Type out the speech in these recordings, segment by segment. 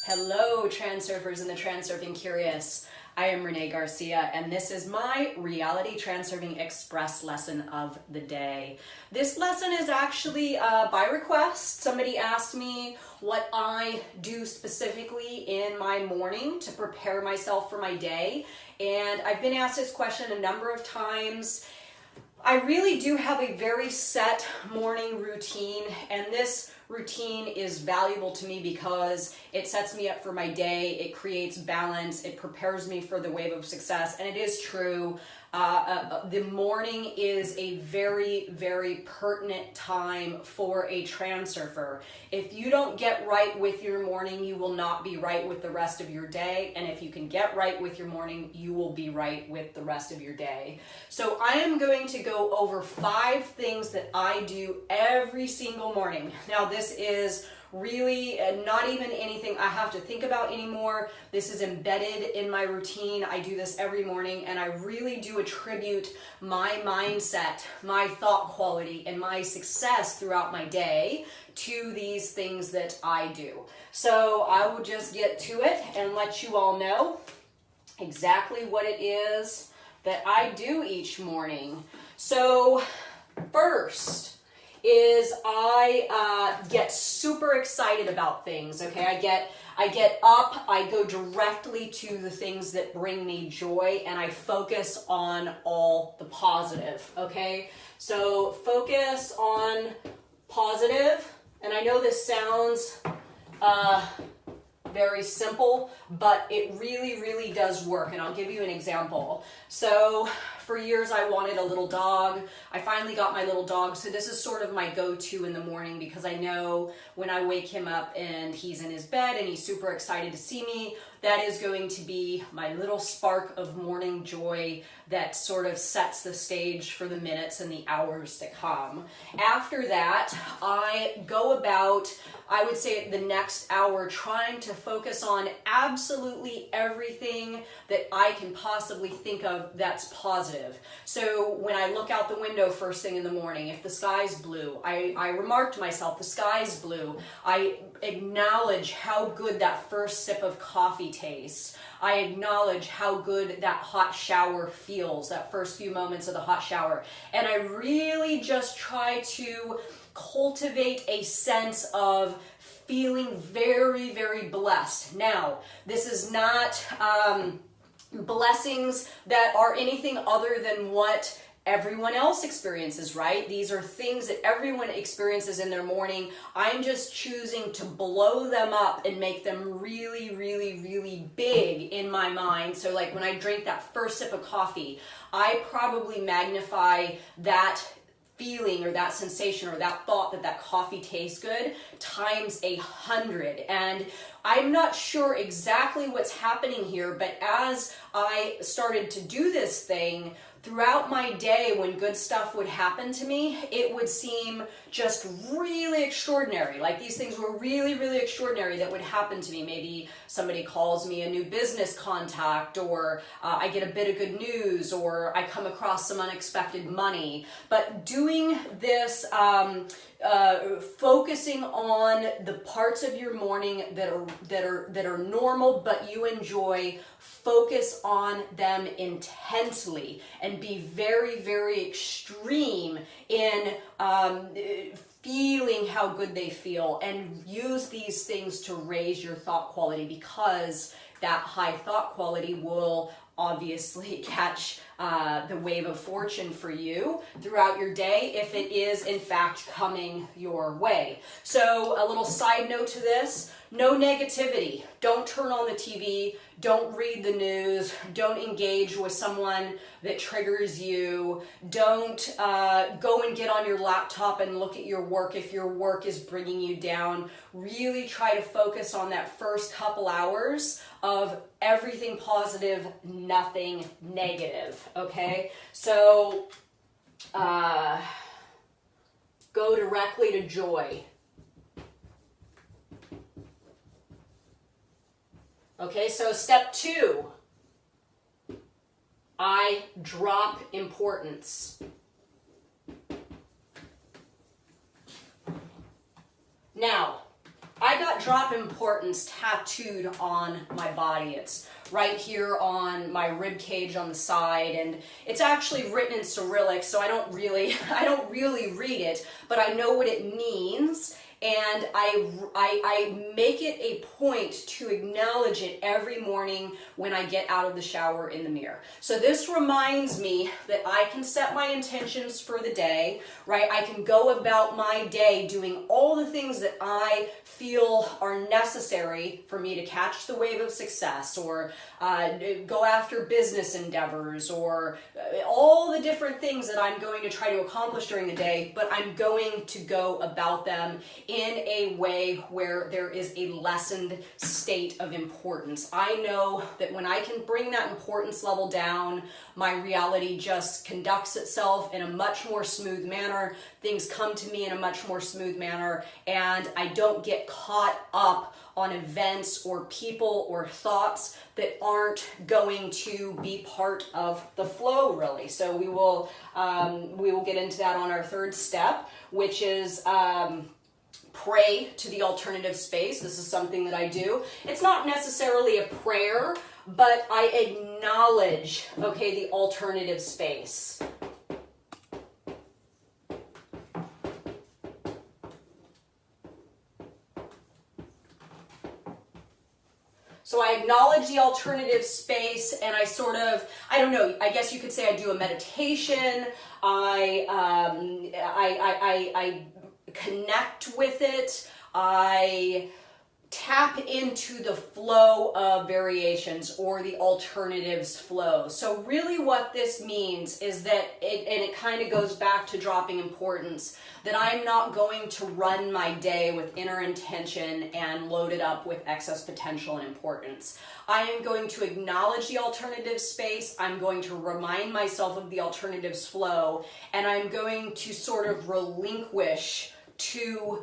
Hello, transurfers and the transurfing curious. I am Renee Garcia, and this is my Reality Transurfing Express lesson of the day. This lesson is actually by request. Somebody asked me what I do specifically in my morning to prepare myself for my day, and I've been asked this question a number of times. I really do have a very set morning routine, and this routine is valuable to me because it sets me up for my day, it creates balance, it prepares me for the wave of success, and it is true. The morning is a very, very pertinent time for a transurfer. If you don't get right with your morning, you will not be right with the rest of your day. And if you can get right with your morning, you will be right with the rest of your day. So I am going to go over 5 things that I do every single morning. Now, this is really not even anything I have to think about anymore. This is embedded in my routine. I do this every morning, and I really do attribute my mindset, my thought quality, and my success throughout my day to these things that I do. So I will just get to it and let you all know exactly what it is that I do each morning. So first is I get super excited about things, okay? I get up, I go directly to the things that bring me joy, and I focus on all the positive, okay? So focus on positive, and I know this sounds very simple, but it really, really does work, and I'll give you an example. So for years I wanted a little dog. I finally got my little dog, so this is sort of my go-to in the morning because I know when I wake him up and he's in his bed and he's super excited to see me, that is going to be my little spark of morning joy that sort of sets the stage for the minutes and the hours to come. After that, I go about, I would say, the next hour trying to focus on absolutely everything that I can possibly think of that's positive. So when I look out the window first thing in the morning, if the sky's blue, I remark to myself, the sky's blue. I acknowledge how good that first sip of coffee tastes. I acknowledge how good that hot shower feels, that first few moments of the hot shower. And I really just try to cultivate a sense of feeling very, very blessed. Now, this is not blessings that are anything other than what everyone else experiences, right? These are things that everyone experiences in their morning. I'm just choosing to blow them up and make them really, really, really big in my mind. So like when I drink that first sip of coffee, I probably magnify that feeling or that sensation or that thought that that coffee tastes good times 100. And I'm not sure exactly what's happening here, but as I started to do this thing, throughout my day when good stuff would happen to me, it would seem just really extraordinary. Like these things were really, really extraordinary that would happen to me. Maybe somebody calls me a new business contact, or I get a bit of good news, or I come across some unexpected money. But doing this, focusing on the parts of your morning that are normal but you enjoy, focus on them intensely and be very, very extreme in feeling how good they feel, and use these things to raise your thought quality, because that high thought quality will obviously catch the wave of fortune for you throughout your day if it is in fact coming your way. So a little side note to this: no negativity. Don't turn on the TV, don't read the news, don't engage with someone that triggers you, don't go and get on your laptop and look at your work if your work is bringing you down. Really try to focus on that first couple hours of everything positive, nothing negative, okay? So go directly to joy. Okay, so step 2, I drop importance. Now, I got drop importance tattooed on my body. It's right here on my rib cage on the side, and it's actually written in Cyrillic, so I don't really read it, but I know what it means. And I make it a point to acknowledge it every morning when I get out of the shower in the mirror. So this reminds me that I can set my intentions for the day, right? I can go about my day doing all the things that I feel are necessary for me to catch the wave of success, or go after business endeavors, or all the different things that I'm going to try to accomplish during the day, but I'm going to go about them in a way where there is a lessened state of importance. I know that when I can bring that importance level down, my reality just conducts itself in a much more smooth manner. Things come to me in a much more smooth manner, and I don't get caught up on events or people or thoughts that aren't going to be part of the flow, really. So we will get into that on our third step, which is pray to the alternative space. This is something that I do. It's not necessarily a prayer, but I acknowledge, okay, the alternative space. So I acknowledge the alternative space, and I sort of, I don't know, I guess you could say I do a meditation. I connect with it. I tap into the flow of variations, or the alternatives flow. So really what this means is that, it kind of goes back to dropping importance, that I'm not going to run my day with inner intention and load it up with excess potential and importance. I am going to acknowledge the alternative space, I'm going to remind myself of the alternatives flow, and I'm going to sort of relinquish to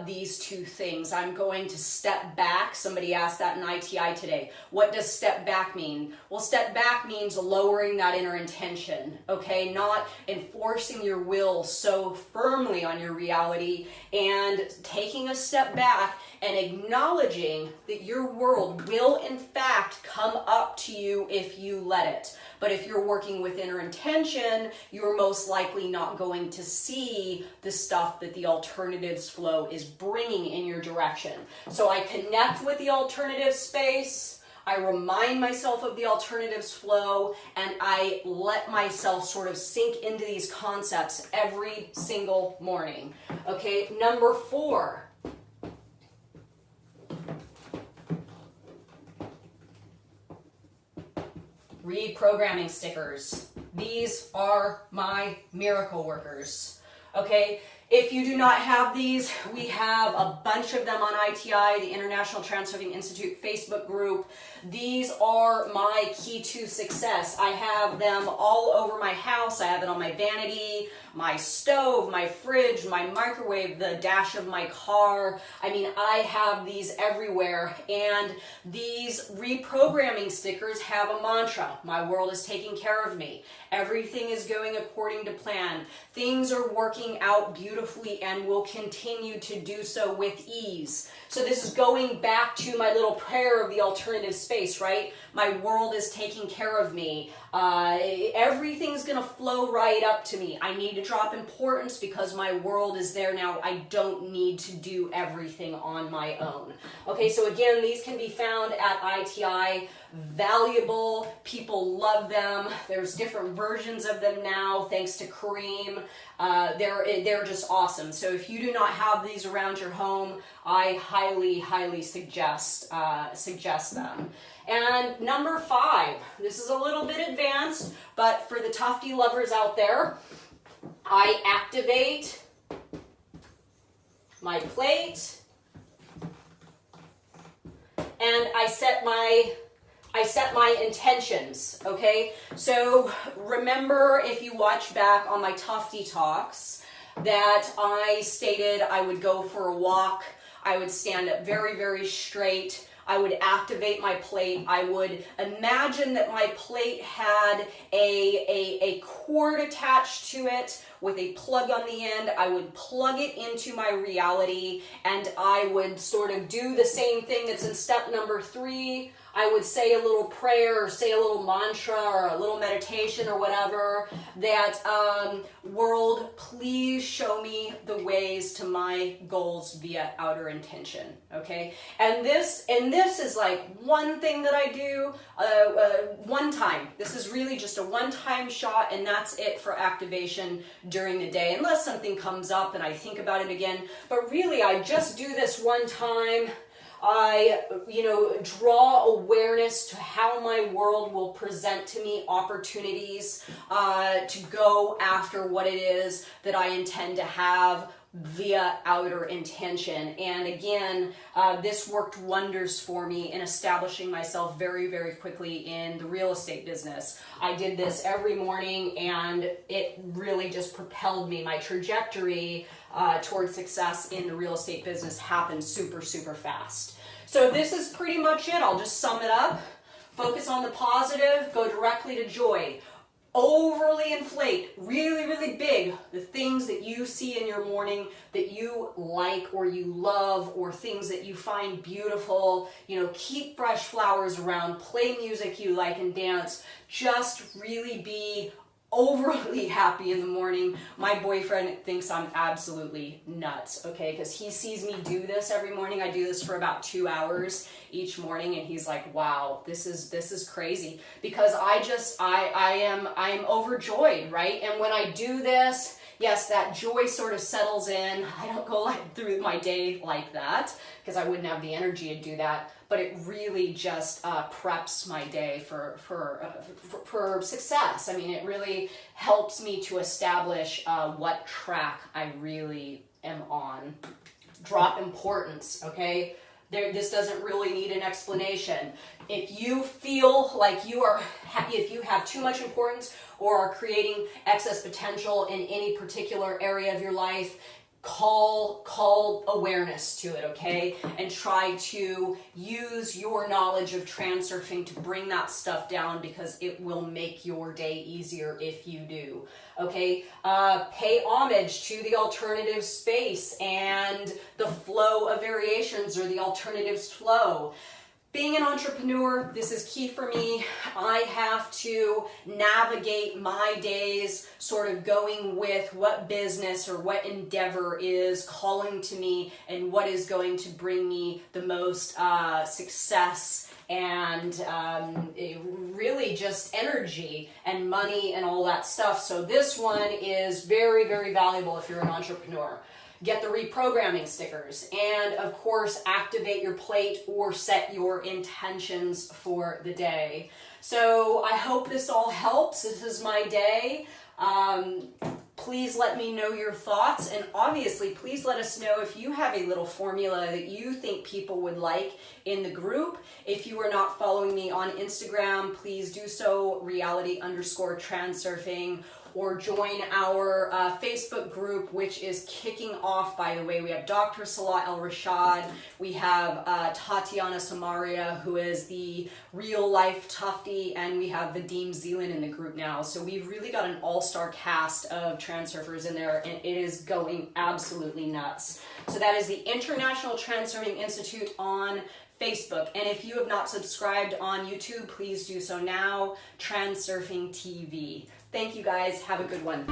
these two things. I'm going to step back. Somebody asked that in ITI today. What does step back mean? Well, step back means lowering that inner intention, okay? Not enforcing your will so firmly on your reality, and taking a step back and acknowledging that your world will in fact come up to you if you let it. But if you're working with inner intention, you're most likely not going to see the stuff that the alternatives flow is bringing in your direction. So I connect with the alternative space, I remind myself of the alternatives flow, and I let myself sort of sink into these concepts every single morning. Okay, number 4. Reprogramming stickers. These are my miracle workers. Okay, if you do not have these, we have a bunch of them on ITI, the International Transurfing Institute Facebook group. These are my key to success. I have them all over my house. I have it on my vanity, my stove, my fridge, my microwave, the dash of my car. I mean, I have these everywhere. And these reprogramming stickers have a mantra. My world is taking care of me. Everything is going according to plan. Things are working out beautifully and will continue to do so with ease. So this is going back to my little prayer of the alternative space, right? My world is taking care of me. Everything's going to flow right up to me. I need to drop importance because my world is there now. I don't need to do everything on my own. Okay, so again, these can be found at ITI. Valuable. People love them. There's different versions of them now, thanks to Kareem. They're just awesome. So if you do not have these around your home, I highly suggest them. And number 5, this is a little bit advanced, but for the tufty lovers out there, I activate my plate and I set my intentions, okay? So remember, if you watch back on my Tufty Talks, that I stated I would go for a walk, I would stand up very straight, I would activate my plate. I would imagine that my plate had a cord attached to it with a plug on the end. I would plug it into my reality, and I would sort of do the same thing that's in step number 3. I would say a little prayer or say a little mantra or a little meditation or whatever that, world, please show me the ways to my goals via outer intention, okay? And this is like one thing that I do one time. This is really just a one-time shot, and that's it for activation during the day, unless something comes up and I think about it again. But really, I just do this one time. I, draw awareness to how my world will present to me opportunities to go after what it is that I intend to have via outer intention. And again, this worked wonders for me in establishing myself very, very quickly in the real estate business. I did this every morning, and it really just propelled me. My trajectory towards success in the real estate business happened super, super fast. So this is pretty much it. I'll just sum it up. Focus on the positive, go directly to joy. Overly inflate, really, really big, the things that you see in your morning that you like or you love, or things that you find beautiful. Keep fresh flowers around, play music you like and dance. Just really be overly happy in the morning. My boyfriend thinks I'm absolutely nuts, okay, because he sees me do this every morning. I do this for about 2 hours each morning, and he's like, wow, this is crazy, because I am overjoyed, right? And when I do this, yes, that joy sort of settles in. I don't go through my day like that, because I wouldn't have the energy to do that. But it really just preps my day for success. I mean, it really helps me to establish what track I really am on. Drop importance, okay? This doesn't really need an explanation. If you feel like if you have too much importance or are creating excess potential in any particular area of your life, call awareness to it, okay? And try to use your knowledge of transurfing to bring that stuff down, because it will make your day easier if you do, okay? Pay homage to the alternative space and the flow of variations, or the alternatives flow. Being an entrepreneur, this is key for me. I have to navigate my days sort of going with what business or what endeavor is calling to me, and what is going to bring me the most success and really just energy and money and all that stuff. So this one is very, very valuable if you're an entrepreneur. Get the reprogramming stickers, and of course activate your plate or set your intentions for the day. So I hope this all helps. This is my day. Please let me know your thoughts, and obviously please let us know if you have a little formula that you think people would like in the group. If you are not following me on Instagram, please do so, reality_transurfing, or join our Facebook group, which is kicking off, by the way. We have Dr. Salah El-Rashad, we have Tatiana Samaria, who is the real life Tufty, and we have Vadim Zeland in the group now. So we've really got an all-star cast of transurfers in there, and it is going absolutely nuts. So that is the International Transurfing Institute on Facebook. And if you have not subscribed on YouTube, please do so now. TransurfingTV. Thank you guys. Have a good one.